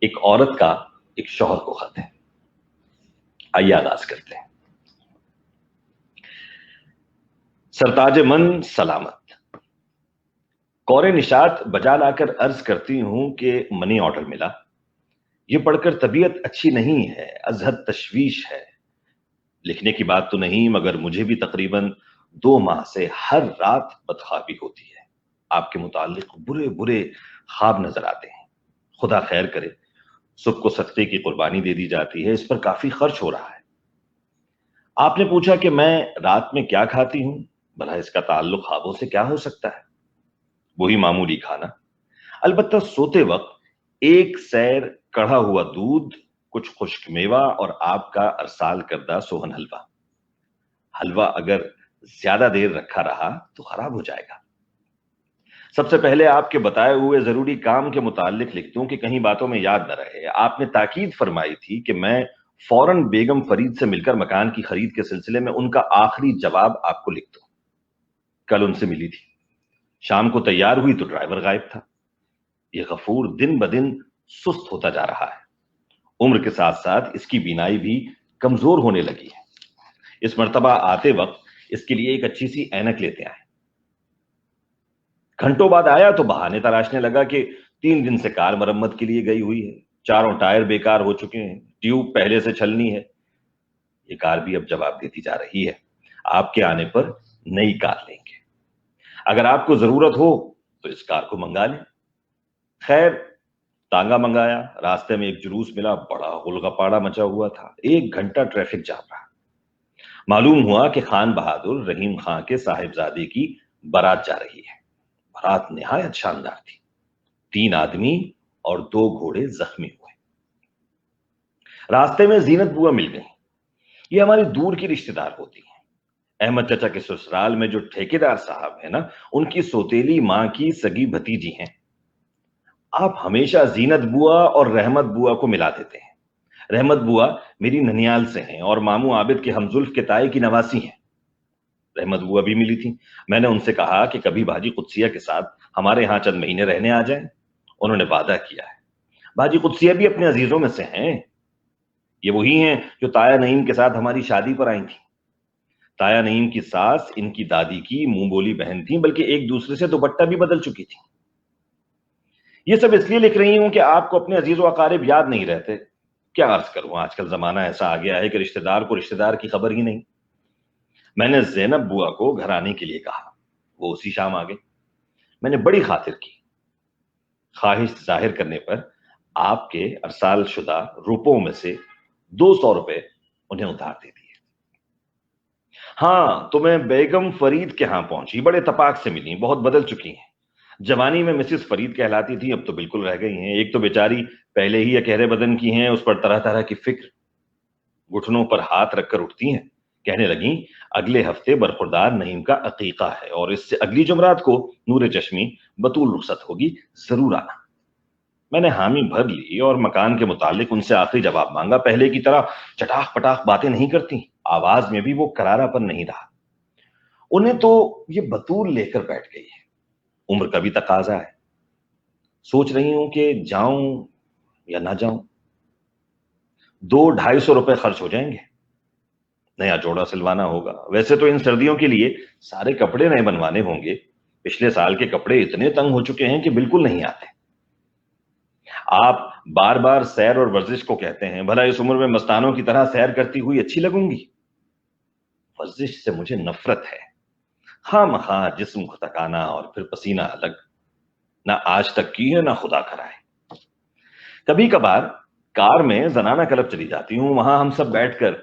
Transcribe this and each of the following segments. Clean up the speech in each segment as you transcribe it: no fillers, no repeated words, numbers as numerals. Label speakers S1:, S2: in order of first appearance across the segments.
S1: ایک عورت کا ایک شوہر کو خط ہے. آئیے آغاز کرتے ہیں. سرتاج من سلامت. کور نشاط بجا لا کر عرض کرتی ہوں کہ منی آرڈر ملا. یہ پڑھ کر طبیعت اچھی نہیں ہے، از حد تشویش ہے. لکھنے کی بات تو نہیں، مگر مجھے بھی تقریباً 2 ماہ سے ہر رات بدخوابی ہوتی ہے. آپ کے متعلق برے برے خواب نظر آتے ہیں. خدا خیر کرے. سب کو صدقے کی قربانی دے دی جاتی ہے، اس پر کافی خرچ ہو رہا ہے. آپ نے پوچھا کہ میں رات میں کیا کھاتی ہوں. بھلا اس کا تعلق خوابوں سے کیا ہو سکتا ہے؟ وہی معمولی کھانا. البتہ سوتے وقت ایک سیر کڑھا ہوا دودھ، کچھ خشک میوہ اور آپ کا ارسال کردہ سوہن حلوہ. حلوہ اگر زیادہ دیر رکھا رہا تو خراب ہو جائے گا. سب سے پہلے آپ کے بتائے ہوئے ضروری کام کے متعلق لکھ دوں کہ کہیں باتوں میں یاد نہ رہے. آپ نے تاکید فرمائی تھی کہ میں فوراً بیگم فرید سے مل کر مکان کی خرید کے سلسلے میں ان کا آخری جواب آپ کو لکھ دوں. کل ان سے ملی تھی. شام کو تیار ہوئی تو ڈرائیور غائب تھا. یہ غفور دن بدن سست ہوتا جا رہا ہے. عمر کے ساتھ ساتھ اس کی بینائی بھی کمزور ہونے لگی ہے. اس مرتبہ آتے وقت اس کے لیے ایک اچھی سی اینک لیتے آئے. گھنٹوں بعد آیا تو بہانے تراشنے لگا کہ 3 دن سے کار مرمت کے لیے گئی ہوئی ہے، 4 ٹائر بیکار ہو چکے ہیں، ٹیوب پہلے سے چھلنی ہے. یہ کار بھی اب جواب دیتی جا رہی ہے. آپ کے آنے پر نئی کار لیں گے. اگر آپ کو ضرورت ہو تو اس کار کو منگا لیں. خیر تانگا منگایا. راستے میں ایک جلوس ملا، بڑا غلغپاڑا مچا ہوا تھا. 1 گھنٹہ ٹریفک جام رہا. معلوم ہوا کہ خان بہادر رحیم خان کے صاحبزادے کی بارات جا رہی ہے. بارات نہایت شاندار تھی. 3 آدمی اور 2 گھوڑے زخمی ہوئے. راستے میں زینت بوا مل گئی. یہ ہماری دور کی رشتہ دار ہوتی ہیں. احمد چچا کے سسرال میں جو ٹھیکیدار صاحب ہیں نا، ان کی سوتیلی ماں کی سگی بھتیجی ہیں. آپ ہمیشہ زینت بوا اور رحمت بوا کو ملا دیتے ہیں. رحمت بوا میری ننیال سے ہیں اور ماموں عابد کے ہمزلف کے تائی کی نواسی ہیں. رحمت بوا بھی ملی تھی. میں نے ان سے کہا کہ کبھی بھاجی قدسیہ کے ساتھ ہمارے ہاں چند مہینے رہنے آ جائیں. انہوں نے وعدہ کیا ہے. بھاجی قدسیہ بھی اپنے عزیزوں میں سے ہیں. یہ وہی ہیں جو تایا نعیم کے ساتھ ہماری شادی پر آئی تھیں. تایا نعیم کی ساس ان کی دادی کی منہ بولی بہن تھیں، بلکہ ایک دوسرے سے دوپٹہ بھی بدل چکی تھی. یہ سب اس لیے لکھ رہی ہوں کہ آپ کو اپنے عزیز و اقارب یاد نہیں رہتے. کیا عرض کروں، آج کل زمانہ ایسا آ گیا ہے کہ رشتہ دار کو رشتہ دار کی خبر ہی نہیں. میں نے زینب بوا کو گھر آنے کے لیے کہا. وہ اسی شام آ گئے. میں نے بڑی خاطر کی. خواہش ظاہر کرنے پر آپ کے ارسال شدہ روپوں میں سے 200 روپے انہیں ادھار دے دیے. ہاں تو میں بیگم فرید کے ہاں پہنچی. بڑے تپاک سے ملی، بہت بدل چکی ہیں. جوانی میں مسز فرید کہلاتی تھی، اب تو بالکل رہ گئی ہیں. ایک تو بیچاری پہلے ہی اکہرے بدن کی ہیں، اس پر طرح طرح کی فکر. گھٹنوں پر ہاتھ رکھ کر اٹھتی ہیں. کہنے لگیں اگلے ہفتے برخوردار نعیم کا عقیقہ ہے اور اس سے اگلی جمعرات کو نور چشمی بطول رخصت ہوگی، ضرور آنا. میں نے حامی بھر لی اور مکان کے متعلق ان سے آخری جواب مانگا. پہلے کی طرح چٹاخ پٹاخ باتیں نہیں کرتی. آواز میں بھی وہ کرارا پن نہیں رہا. انہیں تو یہ بطول لے کر بیٹھ گئی ہے. عمر کا بھی تقاضا ہے. سوچ رہی ہوں کہ جاؤں یا نہ جاؤں. 200-250 روپے خرچ ہو جائیں گے. نیا جوڑا سلوانا ہوگا. ویسے تو ان سردیوں کے لیے سارے کپڑے نئے بنوانے ہوں گے. پچھلے سال کے کپڑے اتنے تنگ ہو چکے ہیں کہ بالکل نہیں آتے. آپ بار بار سیر اور ورزش کو کہتے ہیں. بھلا اس عمر میں مستانوں کی طرح سیر کرتی ہوئی اچھی لگوں گی؟ ورزش سے مجھے نفرت ہے. خواہ مخواہ جسم کو تکانا اور پھر پسینہ الگ. نہ آج تک کی ہے نہ خدا کرائے. کبھی کبھار کار میں زنانہ کلب چلی جاتی ہوں. وہاں ہم سب بیٹھ کر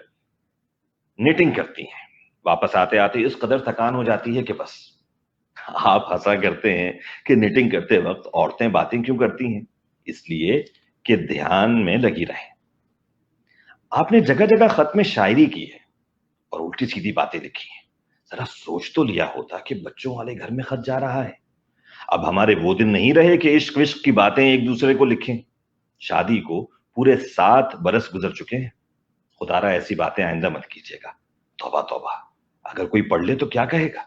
S1: نیٹنگ کرتی ہیں. واپس آتے آتے اس قدر تھکان ہو جاتی ہے کہ بس. آپ ہنسا کرتے ہیں کہ نیٹنگ کرتے وقت عورتیں باتیں کیوں کرتی ہیں. اس لیے کہ دھیان میں لگی رہیں. آپ نے جگہ جگہ خط میں شاعری کی ہے اور الٹی سیدھی باتیں لکھی ہیں. ذرا سوچ تو لیا ہوتا کہ بچوں والے گھر میں خط جا رہا ہے. اب ہمارے وہ دن نہیں رہے کہ عشق وشق کی باتیں ایک دوسرے کو لکھیں. شادی کو پورے 7 برس گزر چکے ہیں. خدا را ایسی باتیں آئندہ مت کیجیے گا. توبہ توبہ، اگر کوئی پڑھ لے تو کیا کہے گا.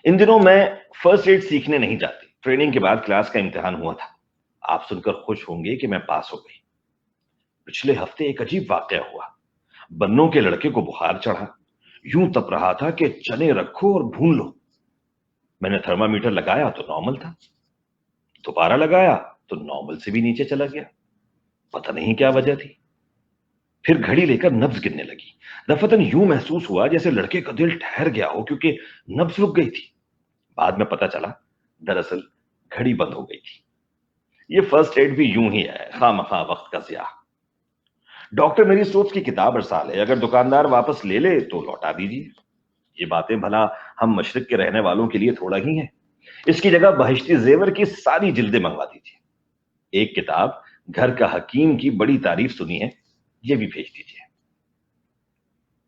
S1: ان دنوں میں فرسٹ ایڈ سیکھنے نہیں جاتی. ٹریننگ کے بعد کلاس کا امتحان ہوا تھا. آپ سن کر خوش ہوں گے کہ میں پاس ہو گئی۔ پچھلے ہفتے ایک عجیب واقعہ ہوا۔ بنوں کے لڑکے کو بخار چڑھا، یوں تپ رہا تھا کہ چنے رکھو اور بھون لو۔ میں نے تھرمامیٹر لگایا تو نارمل تھا، دوبارہ لگایا تو نارمل سے بھی نیچے چلا گیا۔ پتہ نہیں کیا وجہ تھی۔ پھر گھڑی لے کر نبض گننے لگی۔ دفتن یوں محسوس ہوا جیسے لڑکے کا دل ٹھہر گیا ہو کیونکہ نبض رک گئی تھی۔ بعد میں پتہ چلا دراصل گھڑی بند ہو گئی تھی۔ یہ فرسٹ ایڈ بھی یوں ہی ہے، خواہ مخواہ وقت کا ضیاع۔ ڈاکٹر میری سوچ کی کتاب ارسال ہے، اگر دکاندار واپس لے لے تو لوٹا دیجیے۔ یہ باتیں بھلا ہم مشرق کے رہنے والوں کے لیے تھوڑا ہی ہیں۔ اس کی جگہ بہشتی زیور کی ساری جلدیں منگوا دیجیے۔ ایک کتاب گھر کا حکیم کی بڑی تعریف سنی ہے، یہ بھی بھیج دیجیے۔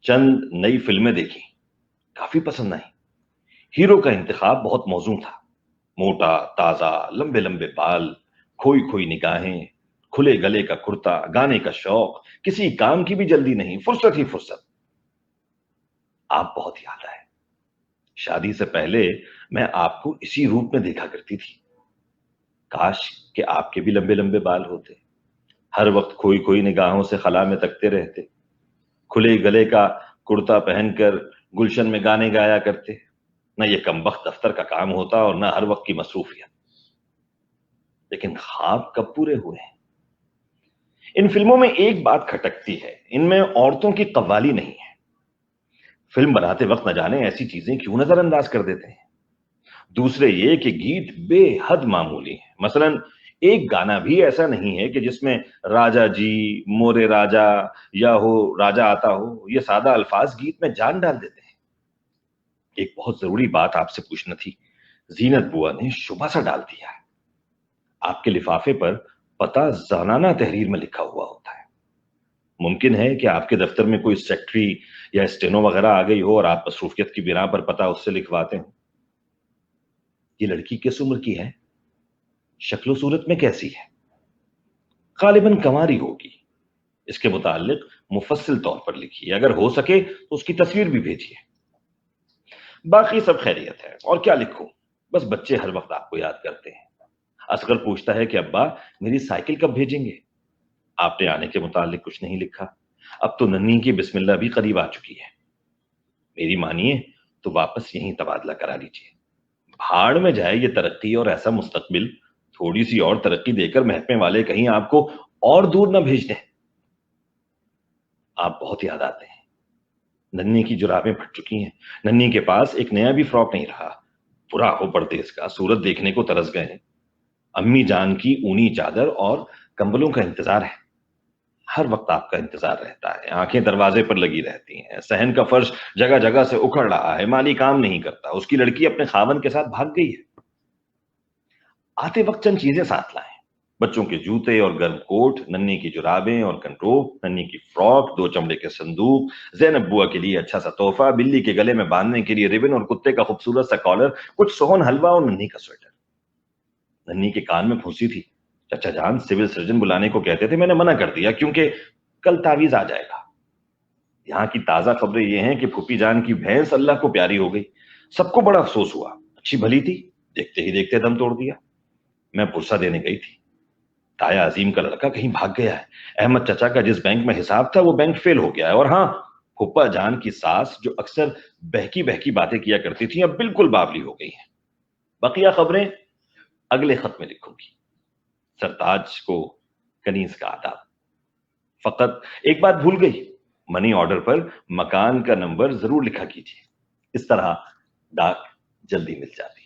S1: چند نئی فلمیں دیکھی، کافی پسند آئی۔ ہیرو کا انتخاب بہت موزوں تھا، موٹا، تازہ، لمبے لمبے بال، کھوئی کھوئی نگاہیں، کھلے گلے کا کرتا، گانے کا شوق، کسی کام کی بھی جلدی نہیں، فرصت ہی فرصت۔ آپ بہت یاد آئے۔ شادی سے پہلے میں آپ کو اسی روپ میں دیکھا کرتی تھی۔ کاش کہ آپ کے بھی لمبے لمبے بال ہوتے، ہر وقت کھوئی کھوئی نگاہوں سے خلا میں تکتے رہتے، کھلے گلے کا کرتا پہن کر گلشن میں گانے گایا کرتے، نہ یہ کمبخت دفتر کا کام ہوتا اور نہ ہر وقت کی مصروفیت۔ لیکن خواب کب پورے ہوئے ہیں؟ ان فلموں میں ایک بات کھٹکتی ہے، ان میں عورتوں کی قوالی نہیں ہے۔ فلم بناتے وقت نہ جانے ایسی چیزیں کیوں نظر انداز کر دیتے ہیں۔ دوسرے یہ کہ گیت بے حد معمولی ہیں، مثلا ایک گانا بھی ایسا نہیں ہے کہ جس میں راجا جی، مورے راجا یا ہو راجا آتا ہو، یہ سادہ الفاظ گیت میں جان ڈال دیتے ہیں۔ ایک بہت ضروری بات آپ سے پوچھنا تھی، زینت بوا نے شبہ سا ڈال دیا ہے۔ آپ کے لفافے پر پتہ زنانہ تحریر میں لکھا ہوا ہوتا ہے۔ ممکن ہے کہ آپ کے دفتر میں کوئی سیکٹری یا اسٹینو وغیرہ آ گئی ہو اور آپ مصروفیت کی بنا پر پتہ اس سے لکھواتے ہیں۔ یہ لڑکی کس عمر کی ہے؟ شکل و صورت میں کیسی ہے؟ غالباً کنواری ہوگی۔ اس کے متعلق مفصل طور پر لکھیے، اگر ہو سکے تو اس کی تصویر بھی بھیجیے۔ باقی سب خیریت ہے، اور کیا لکھوں، بس بچے ہر وقت آپ کو یاد کرتے ہیں۔ اصغر پوچھتا ہے کہ ابا میری سائیکل کب بھیجیں گے؟ آپ نے آنے کے متعلق کچھ نہیں لکھا۔ اب تو ننھی کی بسم اللہ بھی قریب آ چکی ہے۔ میری مانیے تو واپس یہیں تبادلہ کرا لیجیے۔ بھاڑ میں جائے یہ ترقی اور ایسا مستقبل، تھوڑی سی اور ترقی دے کر محکمے والے کہیں آپ کو اور دور نہ بھیج دیں۔ آپ بہت یاد آتے ہیں۔ ننھی کی جرابیں پھٹ چکی ہیں، ننھی کے پاس ایک نیا بھی فراک نہیں رہا، پورا ہو پردیس کا، صورت دیکھنے کو ترس گئے ہیں۔ امی جان کی اونی چادر اور کمبلوں کا انتظار ہے، ہر وقت آپ کا انتظار رہتا ہے۔ آنکھیں دروازے پر لگی رہتی ہیں، صحن کا فرش جگہ جگہ سے اکھڑ رہا ہے، مالی کام نہیں کرتا، اس کی لڑکی اپنے خاوند کے ساتھ بھاگ گئی ہے۔ آتے وقت چند چیزیں ساتھ لائیں، بچوں کے جوتے اور گرم کوٹ، ننھی کی جرابیں اور کنٹروپ، ننھی کی فراک، 2 چمڑے کے صندوق، زینب بوا کے لیے اچھا سا تحفہ، بلی کے گلے میں باندھنے کے لیے ربن اور کتے کا خوبصورت سا کالر، کچھ سوہن حلوہ اور ننھی کا سویٹر۔ ننھی کے کان میں پھنسی تھی، چچا جان سول سرجن بلانے کو کہتے تھے، میں نے منع کر دیا کیونکہ کل تعویذ آ جائے گا۔ یہاں کی تازہ خبریں یہ ہیں کہ پھوپھی جان کی بھینس اللہ کو پیاری ہو گئی۔ سب کو بڑا افسوس ہوا، اچھی بھلی تھی، دیکھتے ہی دیکھتے دم توڑ دیا۔ میں پرسہ دینے گئی تھی، تایا عظیم کا لڑکا کہیں بھاگ گیا ہے۔ احمد چچا کا جس بینک میں حساب تھا وہ بینک فیل ہو گیا ہے، اور ہاں، پھوپھا جان کی ساس جو اکثر بہکی بہکی باتیں کیا کرتی تھی اب بالکل بابلی ہو گئی ہیں۔ بقیہ خبریں اگلے خط میں لکھوں گی۔ سرتاج کو کنیز کا آداب۔ فقط ایک بات بھول گئی، منی آرڈر پر مکان کا نمبر ضرور لکھا کیجیے، اس طرح ڈاک جلدی مل جاتی ہے۔